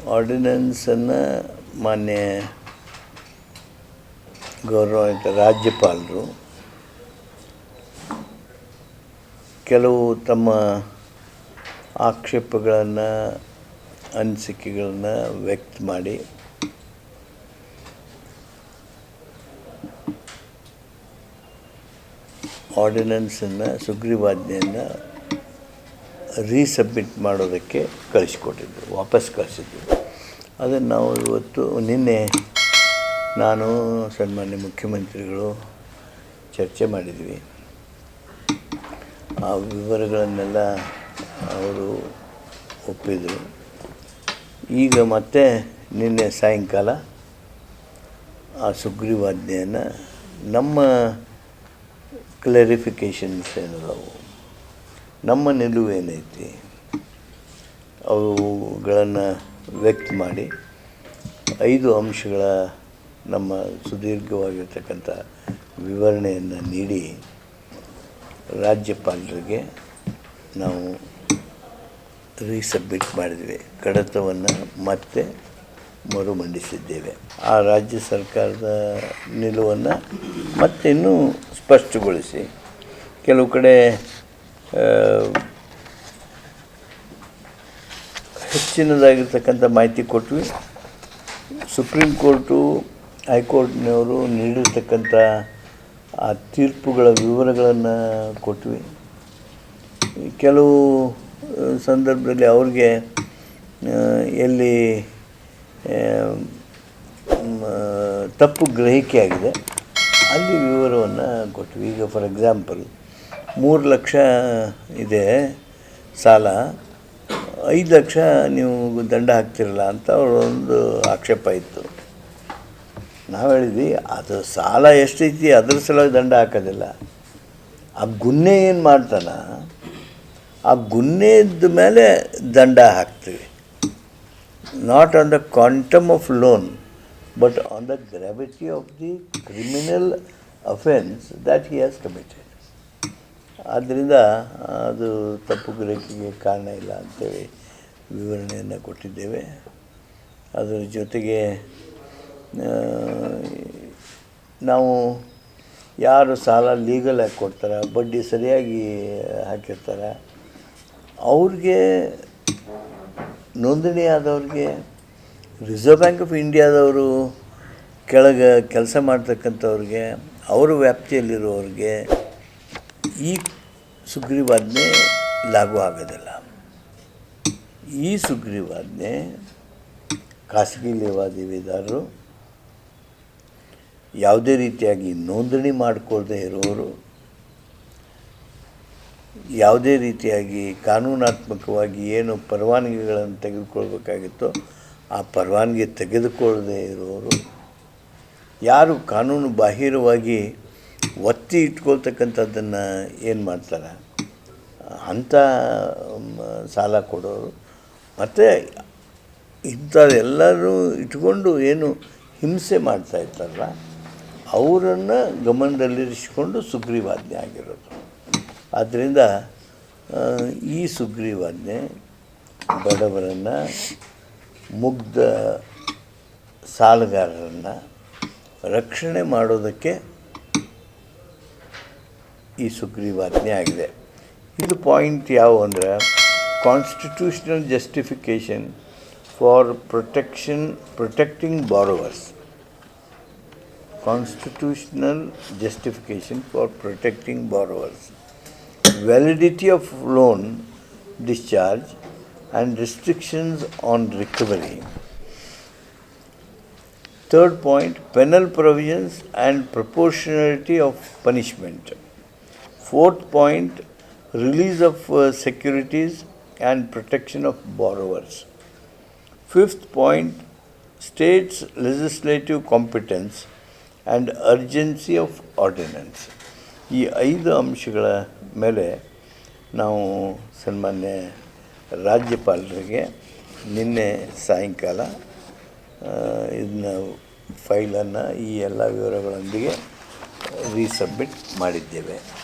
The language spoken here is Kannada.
ಆರ್ಡಿನೆನ್ಸನ್ನು ಮಾನ್ಯ ಗೌರವಾನ್ವಿತ ರಾಜ್ಯಪಾಲರು ಕೆಲವು ತಮ್ಮ ಆಕ್ಷೇಪಗಳನ್ನು ಅನಿಸಿಕೆಗಳನ್ನು ವ್ಯಕ್ತ ಮಾಡಿ ಆರ್ಡಿನೆನ್ಸನ್ನು ಸುಗ್ರೀವಾಜ್ಞೆಯನ್ನು ರೀಸಬ್ಮಿಟ್ ಮಾಡೋದಕ್ಕೆ ಕಳಿಸ್ಕೊಟ್ಟಿದ್ದರು, ವಾಪಸ್ ಕಳಿಸಿದ್ರು. ಅದನ್ನು ನಾವು ಇವತ್ತು ನಿನ್ನೆ ನಾನು ಸನ್ಮಾನ್ಯ ಮುಖ್ಯಮಂತ್ರಿಗಳು ಚರ್ಚೆ ಮಾಡಿದ್ವಿ. ಆ ವಿವರಗಳನ್ನೆಲ್ಲ ಅವರು ಒಪ್ಪಿದರು. ಈಗ ಮತ್ತೆ ನಿನ್ನೆ ಸಾಯಂಕಾಲ ಆ ಸುಗ್ರೀವಾಜ್ಞೆಯನ್ನು ನಮ್ಮ ಕ್ಲಾರಿಫಿಕೇಷನ್ಸ್ ಏನದಾವು, ನಮ್ಮ ನಿಲುವೇನೈತಿ ಅವುಗಳನ್ನು ವ್ಯಕ್ತ ಮಾಡಿ 5 ಅಂಶಗಳ ನಮ್ಮ ಸುದೀರ್ಘವಾಗಿರ್ತಕ್ಕಂಥ ವಿವರಣೆಯನ್ನು ನೀಡಿ ರಾಜ್ಯಪಾಲರಿಗೆ ನಾವು ರೀಸಬ್ಮಿಟ್ ಮಾಡಿದ್ವಿ. ಕಡತವನ್ನು ಮತ್ತೆ ಮರುಮಂಡಿಸಿದ್ದೇವೆ. ಆ ರಾಜ್ಯ ಸರ್ಕಾರದ ನಿಲುವನ್ನು ಮತ್ತೆ ಇನ್ನೂ ಸ್ಪಷ್ಟಗೊಳಿಸಿ ಕೆಲವು ಕಡೆ ಹೆಚ್ಚಿನದಾಗಿರ್ತಕ್ಕಂಥ ಮಾಹಿತಿ ಕೊಟ್ವಿ. ಸುಪ್ರೀಂ ಕೋರ್ಟು ಹೈಕೋರ್ಟ್ನವರು ನೀಡಿರ್ತಕ್ಕಂಥ ಆ ತೀರ್ಪುಗಳ ವಿವರಗಳನ್ನು ಕೊಟ್ವಿ. ಕೆಲವು ಸಂದರ್ಭದಲ್ಲಿ ಅವ್ರಿಗೆ ಎಲ್ಲಿ ತಪ್ಪು ಗ್ರಹಿಕೆ ಆಗಿದೆ ಅಲ್ಲಿ ವಿವರವನ್ನು ಕೊಟ್ವಿ. ಈಗ ಫಾರ್ ಎಕ್ಸಾಂಪಲ್ 3 ಲಕ್ಷ ಇದೆ ಸಾಲ, 5 ಲಕ್ಷ ನೀವು ದಂಡ ಹಾಕ್ತಿರಲ್ಲ ಅಂತ ಅವರೊಂದು ಆಕ್ಷೇಪ ಇತ್ತು. ನಾವು ಹೇಳಿದ್ವಿ ಅದು ಸಾಲ ಎಷ್ಟೈತಿ ಅದ್ರ ಸಲುವಾಗಿ ದಂಡ ಹಾಕೋದಿಲ್ಲ, ಆ ಗುನ್ನೆ ಏನು ಮಾಡ್ತಾನೆ ಆ ಗುನ್ನೆದ ಮೇಲೆ ದಂಡ ಹಾಕ್ತೀವಿ. Not on the quantum of lone but on the gravity of the criminal offence that he has committed. ಆದ್ದರಿಂದ ಅದು ತಪ್ಪು ಗ್ರಹಿಕೆಗೆ ಕಾರಣ ಇಲ್ಲ ಅಂತೇಳಿ ವಿವರಣೆಯನ್ನು ಕೊಟ್ಟಿದ್ದೇವೆ. ಅದರ ಜೊತೆಗೆ ನಾವು ಯಾರು ಸಾಲ ಲೀಗಲಾಗಿ ಕೊಡ್ತಾರೆ, ಬಡ್ಡಿ ಸರಿಯಾಗಿ ಹಾಕಿರ್ತಾರೆ, ಅವ್ರಿಗೆ ನೋಂದಣಿ ಆದವ್ರಿಗೆ ರಿಸರ್ವ್ ಬ್ಯಾಂಕ್ ಆಫ್ ಇಂಡಿಯಾದವರು ಕೆಳಗೆ ಕೆಲಸ ಮಾಡ್ತಕ್ಕಂಥವ್ರಿಗೆ ಅವರ ವ್ಯಾಪ್ತಿಯಲ್ಲಿರೋರಿಗೆ ಈ ಸುಗ್ರೀವಾಜ್ಞೆ ಲಾಗೂ ಆಗೋದಿಲ್ಲ. ಈ ಸುಗ್ರೀವಾಜ್ಞೆ ಖಾಸಗಿ ಲೇವಾದೇವಿದಾರರು, ಯಾವುದೇ ರೀತಿಯಾಗಿ ನೋಂದಣಿ ಮಾಡಿಕೊಳ್ಳದೆ ಇರೋರು, ಯಾವುದೇ ರೀತಿಯಾಗಿ ಕಾನೂನಾತ್ಮಕವಾಗಿ ಏನು ಪರವಾನಗಿಗಳನ್ನು ತೆಗೆದುಕೊಳ್ಬೇಕಾಗಿತ್ತೋ ಆ ಪರವಾನಗಿ ತೆಗೆದುಕೊಳ್ಳದೆ ಇರೋರು, ಯಾರು ಕಾನೂನು ಬಾಹಿರವಾಗಿ ಒತ್ತಿ ಇಟ್ಕೊಳ್ತಕ್ಕಂಥದ್ದನ್ನು ಏನು ಮಾಡ್ತಾರೆ ಅಂಥ ಸಾಲ ಕೊಡೋರು, ಮತ್ತು ಇಂಥದ್ದೆಲ್ಲರೂ ಇಟ್ಕೊಂಡು ಏನು ಹಿಂಸೆ ಮಾಡ್ತಾಯಿರ್ತಾರಲ್ಲ ಅವರನ್ನು ಗಮನದಲ್ಲಿರಿಸಿಕೊಂಡು ಸುಗ್ರೀವಾಜ್ಞೆ ಆಗಿರೋದು. ಆದ್ದರಿಂದ ಈ ಸುಗ್ರೀವಾಜ್ಞೆ ಬಡವರನ್ನು, ಮುಗ್ಧ ಸಾಲಗಾರರನ್ನು ರಕ್ಷಣೆ ಮಾಡೋದಕ್ಕೆ ಈ ಸುಗ್ರೀವಾಜ್ಞೆ ಆಗಿದೆ. ಇದು ಪಾಯಿಂಟ್ ಯಾವ ಅಂದರೆ constitutional justification for protecting borrowers. Constitutional justification for protecting borrowers, validity of loan discharge and restrictions on recovery. Third point, penal provisions and proportionality of punishment. Fourth point, release of securities and protection of borrowers. Fifth point, states' legislative competence and urgency of ordinance. ಈ 5 ಅಂಶಗಳ ಮೇಲೆ ನಾವು ಸನ್ಮಾನ್ಯ ರಾಜ್ಯಪಾಲರಿಗೆ ನಿನ್ನೆ ಸಾಯಂಕಾಲ ಇದನ್ನ ಫೈಲನ್ನು ಈ ಎಲ್ಲ ವಿವರಗಳೊಂದಿಗೆ ರೀಸಬ್ಮಿಟ್ ಮಾಡಿದ್ದೇವೆ.